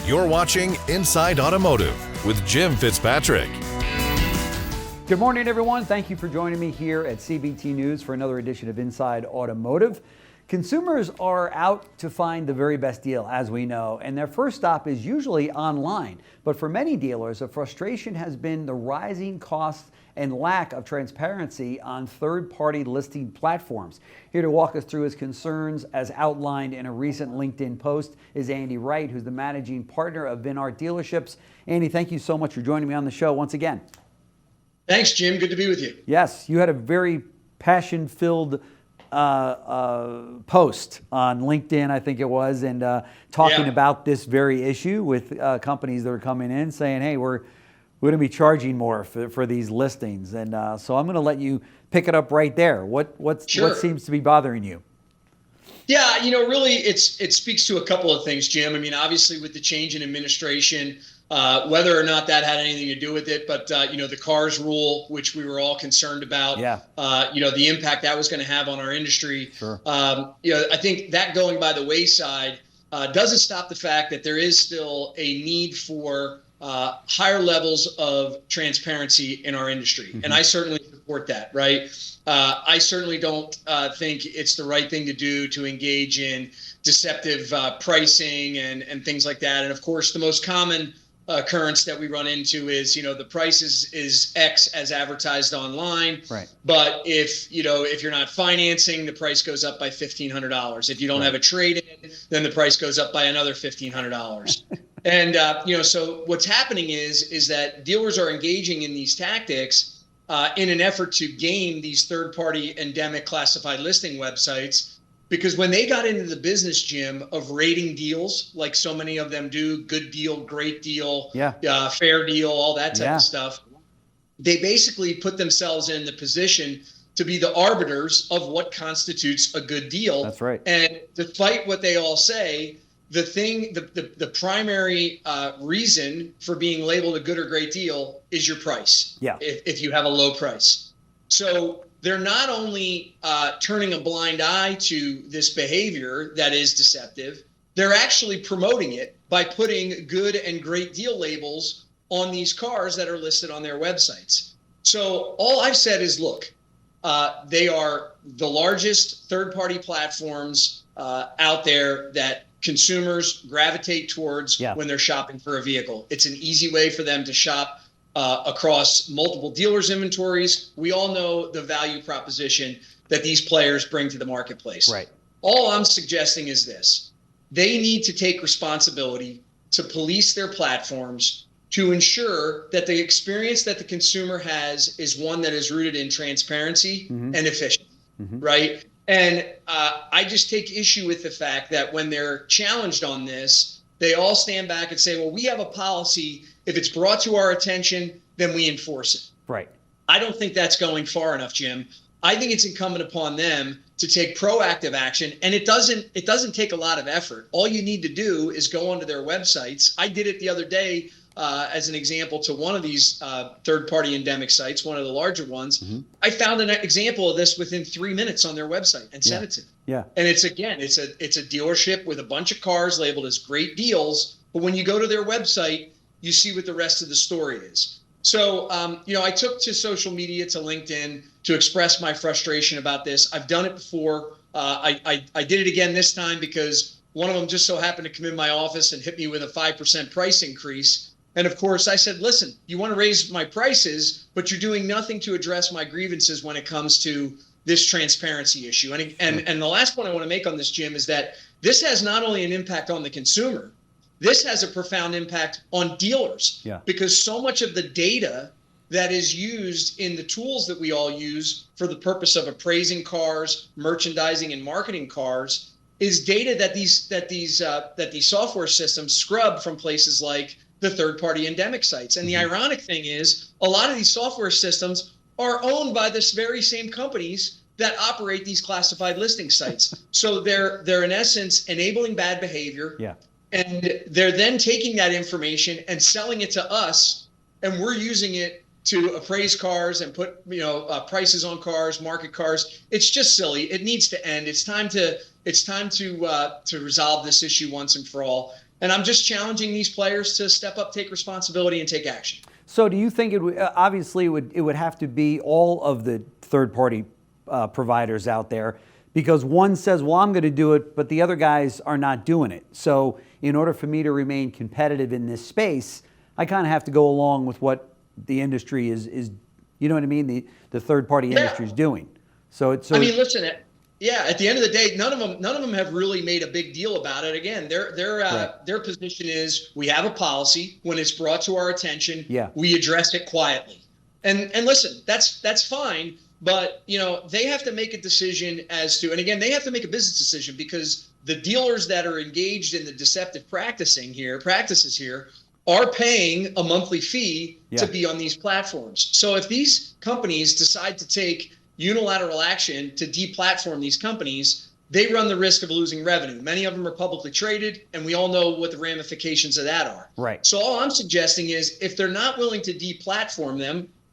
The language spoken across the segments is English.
You're watching Inside Automotive with Jim Fitzpatrick. Good morning, everyone. Thank you for joining me here at CBT News for another edition of Inside Automotive. Consumers are out to find the very best deal, as we know, and their first stop is usually online. But for many dealers, a frustration has been the rising costs and lack of transparency on third-party listing platforms. Here to walk us through his concerns, as outlined in a recent LinkedIn post, is Andy Wright, who's the managing partner of Vinart Dealerships. Andy, thank you so much for joining me on the show once again. Thanks, Jim. Good to be with you. Yes, you had a very passion-filled post on LinkedIn, I think it was, and talking about this very issue with companies that are coming in saying, hey, we're going to be charging more for these listings. And so I'm going to let you pick it up right there. What seems to be bothering you? Yeah, really it speaks to a couple of things, Jim. I mean, obviously with the change in administration, whether or not that had anything to do with it, but the cars rule, which we were all concerned about, the impact that was going to have on our industry. Sure. I think that going by the wayside doesn't stop the fact that there is still a need for higher levels of transparency in our industry. Mm-hmm. And I certainly support that, right? I certainly don't think it's the right thing to do to engage in deceptive pricing and things like that. And of course, the most common occurrence that we run into is, the price is X as advertised online. Right. But if you're not financing, the price goes up by $1,500. If you don't have a trade in, then the price goes up by another $1,500. And, so what's happening is that dealers are engaging in these tactics in an effort to game these third-party endemic classified listing websites. Because when they got into the business, Jim, of rating deals, like so many of them do, good deal, great deal, fair deal, all that type of stuff, they basically put themselves in the position to be the arbiters of what constitutes a good deal. That's right. And despite what they all say, the primary reason for being labeled a good or great deal is your price. Yeah. If you have a low price. So they're not only turning a blind eye to this behavior that is deceptive, they're actually promoting it by putting good and great deal labels on these cars that are listed on their websites. So all I've said is, look, they are the largest third-party platforms out there that consumers gravitate towards when they're shopping for a vehicle. It's an easy way for them to shop across multiple dealers' inventories. We all know the value proposition that these players bring to the marketplace. Right. All I'm suggesting is this. They need to take responsibility to police their platforms to ensure that the experience that the consumer has is one that is rooted in transparency and efficiency, right? And I just take issue with the fact that when they're challenged on this, they all stand back and say, well, we have a policy. If it's brought to our attention, then we enforce it. Right. I don't think that's going far enough, Jim. I think it's incumbent upon them to take proactive action. And it doesn't take a lot of effort. All you need to do is go onto their websites. I did it the other day as an example to one of these third-party endemic sites, one of the larger ones. Mm-hmm. I found an example of this within 3 minutes on their website and sent it to them. Yeah. And it's a dealership with a bunch of cars labeled as great deals. But when you go to their website, you see what the rest of the story is. So, I took to social media, to LinkedIn, to express my frustration about this. I've done it before. I did it again this time because one of them just so happened to come in my office and hit me with a 5% price increase. And of course, I said, listen, you want to raise my prices, but you're doing nothing to address my grievances when it comes to this transparency issue. And the last point I want to make on this, Jim, is that this has not only an impact on the consumer, this has a profound impact on dealers because so much of the data that is used in the tools that we all use for the purpose of appraising cars, merchandising, and marketing cars is data that these software systems scrub from places like the third-party endemic sites. And the ironic thing is, a lot of these software systems are owned by this very same companies that operate these classified listing sites. So they're in essence enabling bad behavior. Yeah. And they're then taking that information and selling it to us, and we're using it to appraise cars and put prices on cars, market cars. It's just silly. It needs to end. It's time to resolve this issue once and for all. And I'm just challenging these players to step up, take responsibility, and take action. So do you think it would, obviously it would have to be all of the third-party providers out there, because one says, well, I'm going to do it, but the other guys are not doing it. So in order for me to remain competitive in this space, I kind of have to go along with what the industry is you know what I mean? The third-party industry is doing. So it's. I mean, listen. Yeah, at the end of the day, none of them have really made a big deal about it. Again, their position is, we have a policy. When it's brought to our attention, we address it quietly. And listen, that's fine. But they have to make a decision as to, and again, they have to make a business decision, because the dealers that are engaged in the deceptive practices here are paying a monthly fee to be on these platforms. So if these companies decide to take unilateral action to deplatform these companies, they run the risk of losing revenue. Many of them are publicly traded, and we all know what the ramifications of that are. Right. So all I'm suggesting is, if they're not willing to deplatform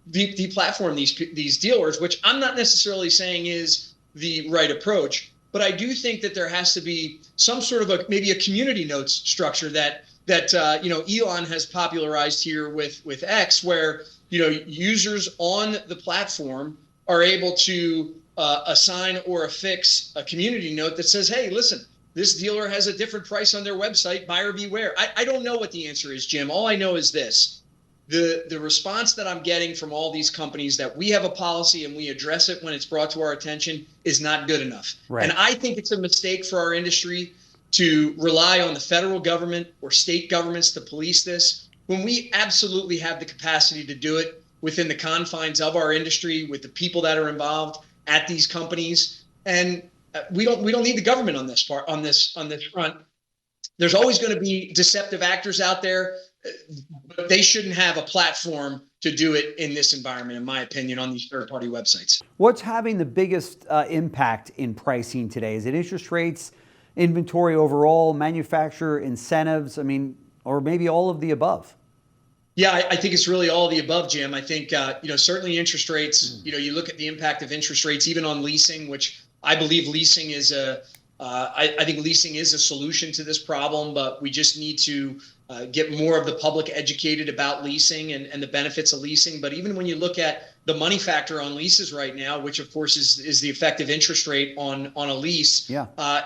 these dealers, which I'm not necessarily saying is the right approach, but I do think that there has to be some sort of maybe a community notes structure that Elon has popularized here with X, where users on the platform are able to assign or affix a community note that says, hey, listen, this dealer has a different price on their website, buyer beware. I don't know what the answer is, Jim. All I know is this. The response that I'm getting from all these companies that we have a policy and we address it when it's brought to our attention is not good enough. Right. And I think it's a mistake for our industry to rely on the federal government or state governments to police this, when we absolutely have the capacity to do it within the confines of our industry, with the people that are involved at these companies. And we don't need the government on this front. There's always going to be deceptive actors out there, but they shouldn't have a platform to do it in this environment, in my opinion, on these third-party websites. What's having the biggest impact in pricing today? Is it interest rates, inventory overall, manufacturer incentives? I mean, or maybe all of the above? Yeah, I think it's really all of the above, Jim. I think, certainly interest rates, you look at the impact of interest rates, even on leasing, which I believe leasing is I think leasing is a solution to this problem, but we just need to get more of the public educated about leasing and the benefits of leasing. But even when you look at the money factor on leases right now, which of course is the effective interest rate on a lease,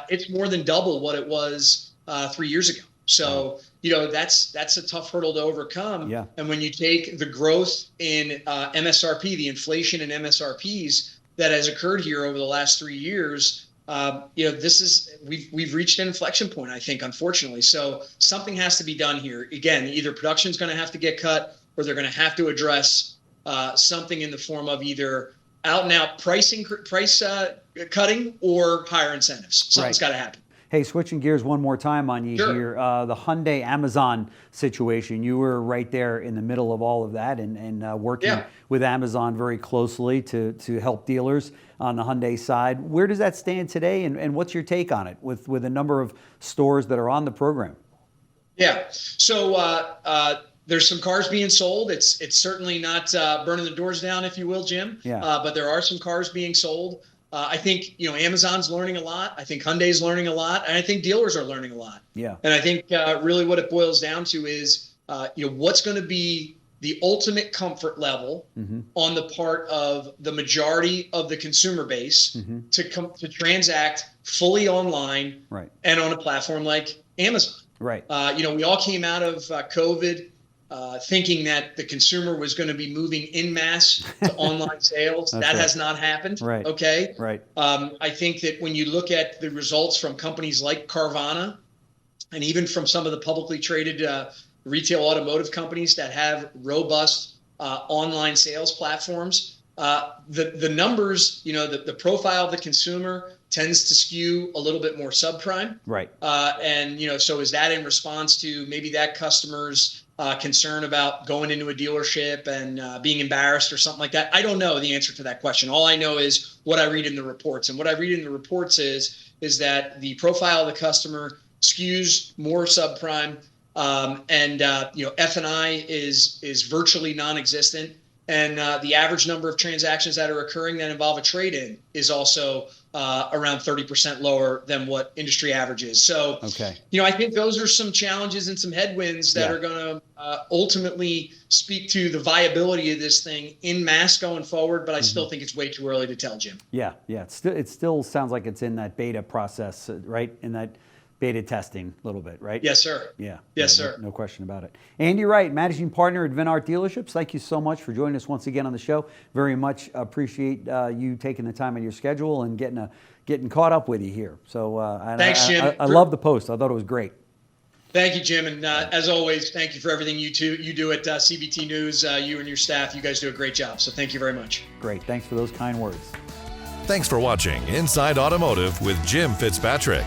it's more than double what it was 3 years ago. So, that's a tough hurdle to overcome. Yeah. And when you take the growth in MSRP, the inflation in MSRPs that has occurred here over the last 3 years, we've reached an inflection point, I think, unfortunately. So something has to be done here. Again, either production's going to have to get cut, or they're going to have to address something in the form of either out and out price cutting or higher incentives. Something's got to happen. Hey, switching gears one more time on you here, the Hyundai Amazon situation. You were right there in the middle of all of that and working with Amazon very closely to help dealers on the Hyundai side. Where does that stand today, and what's your take on it with a number of stores that are on the program? Yeah, so there's some cars being sold. It's certainly not burning the doors down, if you will, Jim. Yeah. But there are some cars being sold. I think, Amazon's learning a lot. I think Hyundai's learning a lot. And I think dealers are learning a lot. Yeah. And I think really what it boils down to is, what's going to be the ultimate comfort level on the part of the majority of the consumer base to transact fully online and on a platform like Amazon. Right. We all came out of COVID thinking that the consumer was going to be moving en masse to online sales. That has not happened. Right. Okay. Right. I think that when you look at the results from companies like Carvana, and even from some of the publicly traded retail automotive companies that have robust online sales platforms, the numbers, the profile of the consumer tends to skew a little bit more subprime. Right. So is that in response to maybe that customer's concern about going into a dealership and being embarrassed or something like that? I don't know the answer to that question. All I know is what I read in the reports. And what I read in the reports is that the profile of the customer skews more subprime, F&I is virtually non-existent. And the average number of transactions that are occurring that involve a trade-in is also around 30% lower than what industry average is. So, I think those are some challenges and some headwinds that are going to ultimately speak to the viability of this thing in mass going forward. But I still think it's way too early to tell, Jim. Yeah. It still sounds like it's in that beta process, right? In that beta testing a little bit, right? Yes, sir. Yeah. Yes, sir. No question about it. Andy Wright, managing partner at Vinart Dealerships. Thank you so much for joining us once again on the show. Very much appreciate you taking the time in your schedule and getting caught up with you here. So thanks, Jim. I love the post. I thought it was great. Thank you, Jim. And as always, thank you for everything you do at CBT News. You and your staff, you guys do a great job. So thank you very much. Great. Thanks for those kind words. Thanks for watching Inside Automotive with Jim Fitzpatrick.